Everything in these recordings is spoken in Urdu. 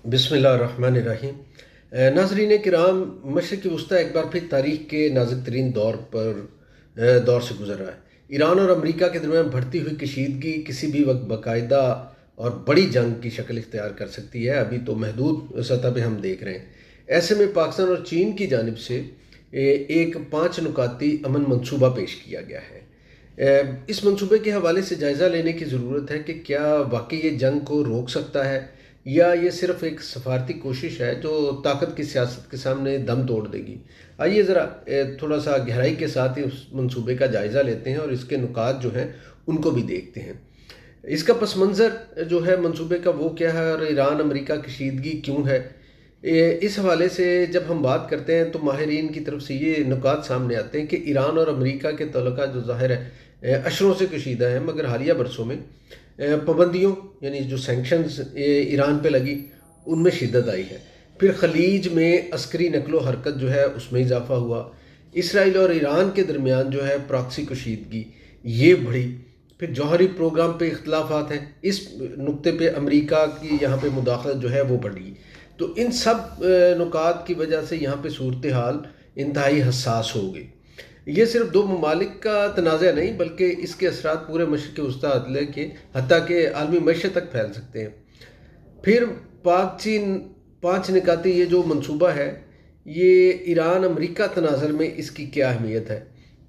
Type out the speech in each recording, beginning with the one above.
بسم اللہ الرحمن الرحیم۔ ناظرین کرام، مشرق وسطیٰ ایک بار پھر تاریخ کے نازک ترین دور سے گزر رہا ہے۔ ایران اور امریکہ کے درمیان بڑھتی ہوئی کشیدگی کسی بھی وقت باقاعدہ اور بڑی جنگ کی شکل اختیار کر سکتی ہے۔ ابھی تو محدود سطح پہ ہم دیکھ رہے ہیں۔ ایسے میں پاکستان اور چین کی جانب سے ایک 5 نکاتی امن منصوبہ پیش کیا گیا ہے۔ اس منصوبے کے حوالے سے جائزہ لینے کی ضرورت ہے کہ کیا واقعی یہ جنگ کو روک سکتا ہے یا یہ صرف ایک سفارتی کوشش ہے جو طاقت کی سیاست کے سامنے دم توڑ دے گی۔ آئیے ذرا تھوڑا سا گہرائی کے ساتھ ہی اس منصوبے کا جائزہ لیتے ہیں اور اس کے نکات جو ہیں ان کو بھی دیکھتے ہیں۔ اس کا پس منظر جو ہے منصوبے کا وہ کیا ہے اور ایران امریکہ کشیدگی کیوں ہے، اس حوالے سے جب ہم بات کرتے ہیں تو ماہرین کی طرف سے یہ نکات سامنے آتے ہیں کہ ایران اور امریکہ کے تعلقات جو ظاہر ہے اشروں سے کشیدہ ہیں، مگر حالیہ برسوں میں پابندیوں یعنی جو سینکشنز ایران پہ لگی ان میں شدت آئی ہے۔ پھر خلیج میں عسکری نقل و حرکت جو ہے اس میں اضافہ ہوا۔ اسرائیل اور ایران کے درمیان جو ہے پراکسی کشیدگی یہ بڑھی۔ پھر جوہری پروگرام پہ اختلافات ہیں، اس نقطے پہ امریکہ کی یہاں پہ مداخلت جو ہے وہ بڑھی۔ تو ان سب نکات کی وجہ سے یہاں پہ صورتحال انتہائی حساس ہو گئی۔ یہ صرف دو ممالک کا تنازع نہیں بلکہ اس کے اثرات پورے مشرق وسطیٰ کے حتیٰ کہ عالمی معیشت تک پھیل سکتے ہیں۔ پھر پاک چین 5 نکاتی یہ جو منصوبہ ہے، یہ ایران امریکہ تناظر میں اس کی کیا اہمیت ہے۔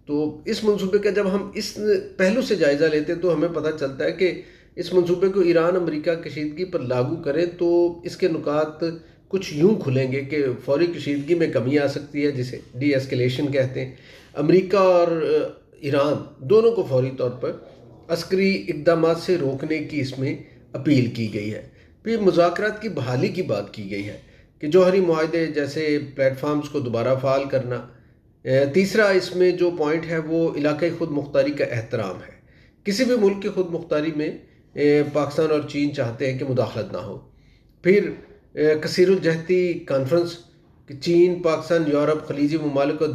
تو اس منصوبے کا جب ہم اس پہلو سے جائزہ لیتے ہیں تو ہمیں پتہ چلتا ہے کہ اس منصوبے کو ایران امریکہ کشیدگی پر لاگو کریں تو اس کے نکات کچھ یوں کھلیں گے کہ فوری کشیدگی میں کمی آ سکتی ہے جسے ڈی ایسکیلیشن کہتے ہیں۔ امریکہ اور ایران دونوں کو فوری طور پر عسکری اقدامات سے روکنے کی اس میں اپیل کی گئی ہے۔ پھر مذاکرات کی بحالی کی بات کی گئی ہے کہ جوہری معاہدے جیسے پلیٹ فارمز کو دوبارہ فعال کرنا۔ تیسرا اس میں جو پوائنٹ ہے وہ علاقائی خود مختاری کا احترام ہے۔ کسی بھی ملک کی خود مختاری میں پاکستان اور چین چاہتے ہیں کہ مداخلت نہ ہو۔ پھر کثیر الجہتی کانفرنس کہ چین، پاکستان، یورپ، خلیجی ممالک اور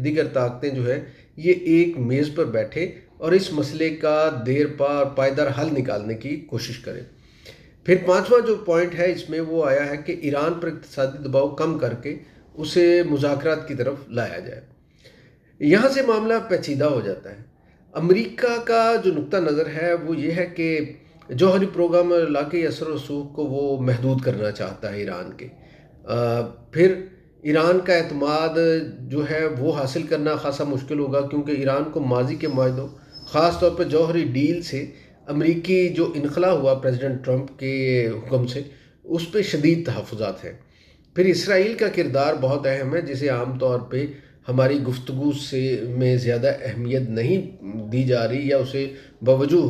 دیگر طاقتیں جو ہے یہ ایک میز پر بیٹھے اور اس مسئلے کا دیر پا اور پائیدار حل نکالنے کی کوشش کریں۔ پھر 5واں جو پوائنٹ ہے اس میں وہ آیا ہے کہ ایران پر اقتصادی دباؤ کم کر کے اسے مذاکرات کی طرف لایا جائے۔ یہاں سے معاملہ پیچیدہ ہو جاتا ہے۔ امریکہ کا جو نقطہ نظر ہے وہ یہ ہے کہ جوہری پروگرام اور علاقائی اثر و رسوخ کو وہ محدود کرنا چاہتا ہے ایران کے۔ پھر ایران کا اعتماد جو ہے وہ حاصل کرنا خاصا مشکل ہوگا کیونکہ ایران کو ماضی کے معاہدوں خاص طور پر جوہری ڈیل سے امریکی جو انخلا ہوا پریزیڈنٹ ٹرمپ کے حکم سے اس پہ شدید تحفظات ہیں۔ پھر اسرائیل کا کردار بہت اہم ہے جسے عام طور پہ ہماری گفتگو میں زیادہ اہمیت نہیں دی جا رہی یا اسے باوجہ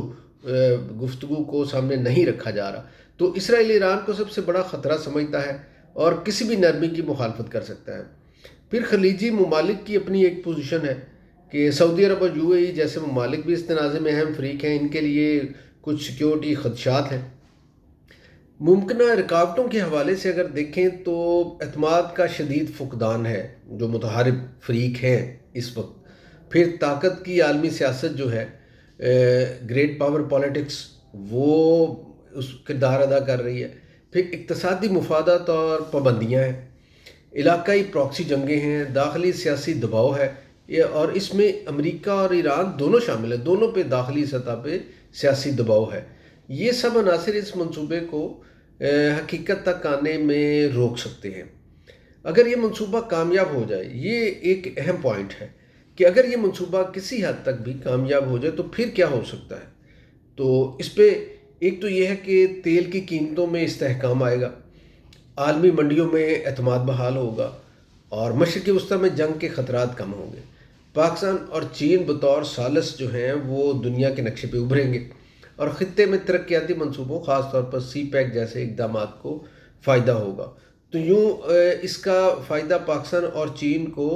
گفتگو کو سامنے نہیں رکھا جا رہا۔ تو اسرائیل ایران کو سب سے بڑا خطرہ سمجھتا ہے اور کسی بھی نرمی کی مخالفت کر سکتا ہے۔ پھر خلیجی ممالک کی اپنی ایک پوزیشن ہے کہ سعودی عرب اور UAE جیسے ممالک بھی اس تنازع میں اہم فریق ہیں، ان کے لیے کچھ سیکیورٹی خدشات ہیں۔ ممکنہ رکاوٹوں کے حوالے سے اگر دیکھیں تو اعتماد کا شدید فقدان ہے جو متحارب فریق ہیں اس وقت۔ پھر طاقت کی عالمی سیاست جو ہے گریٹ پاور پالیٹکس وہ اس کردار ادا کر رہی ہے۔ پھر اقتصادی مفادات اور پابندیاں ہیں، علاقائی پراکسی جنگیں ہیں، داخلی سیاسی دباؤ ہے اور اس میں امریکہ اور ایران دونوں شامل ہیں، دونوں پہ داخلی سطح پہ سیاسی دباؤ ہے۔ یہ سب عناصر اس منصوبے کو حقیقت تک آنے میں روک سکتے ہیں۔ اگر یہ منصوبہ کامیاب ہو جائے، یہ ایک اہم پوائنٹ ہے کہ اگر یہ منصوبہ کسی حد تک بھی کامیاب ہو جائے تو پھر کیا ہو سکتا ہے۔ تو اس پہ ایک تو یہ ہے کہ تیل کی قیمتوں میں استحکام آئے گا، عالمی منڈیوں میں اعتماد بحال ہوگا اور مشرق وسطیٰ میں جنگ کے خطرات کم ہوں گے۔ پاکستان اور چین بطور ثالث جو ہیں وہ دنیا کے نقشے پہ ابھریں گے اور خطے میں ترقیاتی منصوبوں خاص طور پر سی پیک جیسے اقدامات کو فائدہ ہوگا۔ تو یوں اس کا فائدہ پاکستان اور چین کو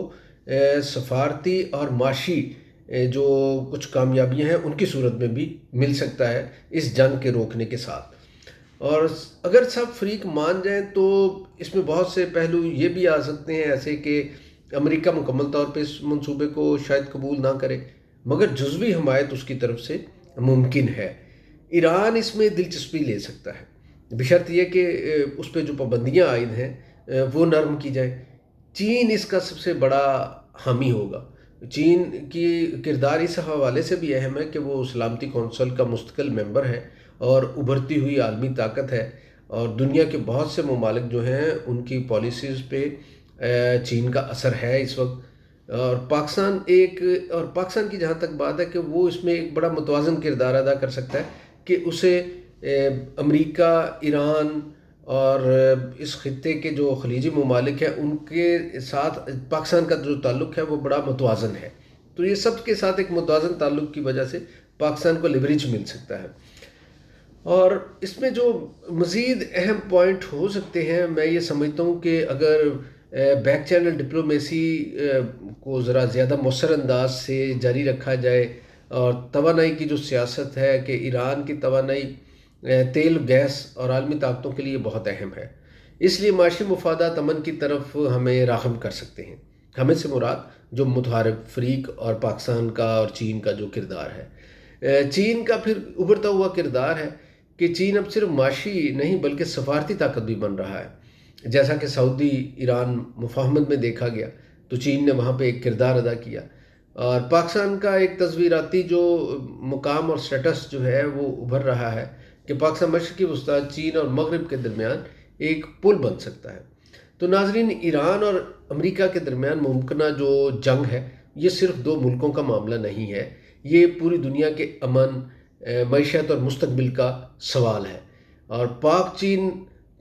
سفارتی اور معاشی جو کچھ کامیابیاں ہیں ان کی صورت میں بھی مل سکتا ہے اس جنگ کے روکنے کے ساتھ۔ اور اگر سب فریق مان جائیں تو اس میں بہت سے پہلو یہ بھی آ سکتے ہیں ایسے کہ امریکہ مکمل طور پہ اس منصوبے کو شاید قبول نہ کرے مگر جزوی حمایت اس کی طرف سے ممکن ہے۔ ایران اس میں دلچسپی لے سکتا ہے بشرط یہ کہ اس پہ جو پابندیاں عائد ہیں وہ نرم کی جائیں۔ چین اس کا سب سے بڑا حامی ہوگا۔ چین کی کردار اس حوالے سے بھی اہم ہے کہ وہ سلامتی کونسل کا مستقل ممبر ہے اور ابھرتی ہوئی عالمی طاقت ہے، اور دنیا کے بہت سے ممالک جو ہیں ان کی پالیسیز پہ چین کا اثر ہے اس وقت۔ اور پاکستان کی جہاں تک بات ہے کہ وہ اس میں ایک بڑا متوازن کردار ادا کر سکتا ہے کہ اسے امریکہ، ایران اور اس خطے کے جو خلیجی ممالک ہیں ان کے ساتھ پاکستان کا جو تعلق ہے وہ بڑا متوازن ہے۔ تو یہ سب کے ساتھ ایک متوازن تعلق کی وجہ سے پاکستان کو لیوریج مل سکتا ہے۔ اور اس میں جو مزید اہم پوائنٹ ہو سکتے ہیں، میں یہ سمجھتا ہوں کہ اگر بیک چینل ڈپلومیسی کو ذرا زیادہ مؤثر انداز سے جاری رکھا جائے، اور توانائی کی جو سیاست ہے کہ ایران کی توانائی تیل، گیس اور عالمی طاقتوں کے لیے بہت اہم ہے، اس لیے معاشی مفادات امن کی طرف ہمیں راغب کر سکتے ہیں۔ ہمیں سے مراد جو متحارب فریق اور پاکستان کا اور چین کا جو کردار ہے، چین کا پھر ابھرتا ہوا کردار ہے کہ چین اب صرف معاشی نہیں بلکہ سفارتی طاقت بھی بن رہا ہے۔ جیسا کہ سعودی ایران مفاہمت میں دیکھا گیا تو چین نے وہاں پہ ایک کردار ادا کیا، اور پاکستان کا ایک تصویراتی جو مقام اور سٹیٹس جو ہے وہ ابھر رہا ہے کہ پاکستان مشرقی وسطی، چین اور مغرب کے درمیان ایک پل بن سکتا ہے۔ تو ناظرین، ایران اور امریکہ کے درمیان ممکنہ جو جنگ ہے یہ صرف دو ملکوں کا معاملہ نہیں ہے، یہ پوری دنیا کے امن، معیشت اور مستقبل کا سوال ہے۔ اور پاک چین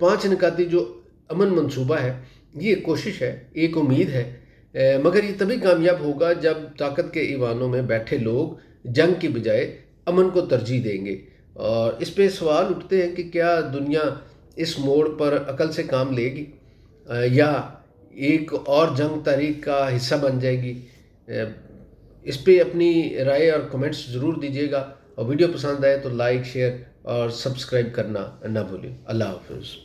5 نکاتی جو امن منصوبہ ہے یہ ایک کوشش ہے، ایک امید ہے، مگر یہ تبھی کامیاب ہوگا جب طاقت کے ایوانوں میں بیٹھے لوگ جنگ کی بجائے امن کو ترجیح دیں گے۔ اور اس پہ سوال اٹھتے ہیں کہ کیا دنیا اس موڑ پر عقل سے کام لے گی یا ایک اور جنگ تاریخ کا حصہ بن جائے گی؟ اس پہ اپنی رائے اور کمنٹس ضرور دیجیے گا، اور ویڈیو پسند آئے تو لائک، شیئر اور سبسکرائب کرنا نہ بھولیں۔ اللہ حافظ۔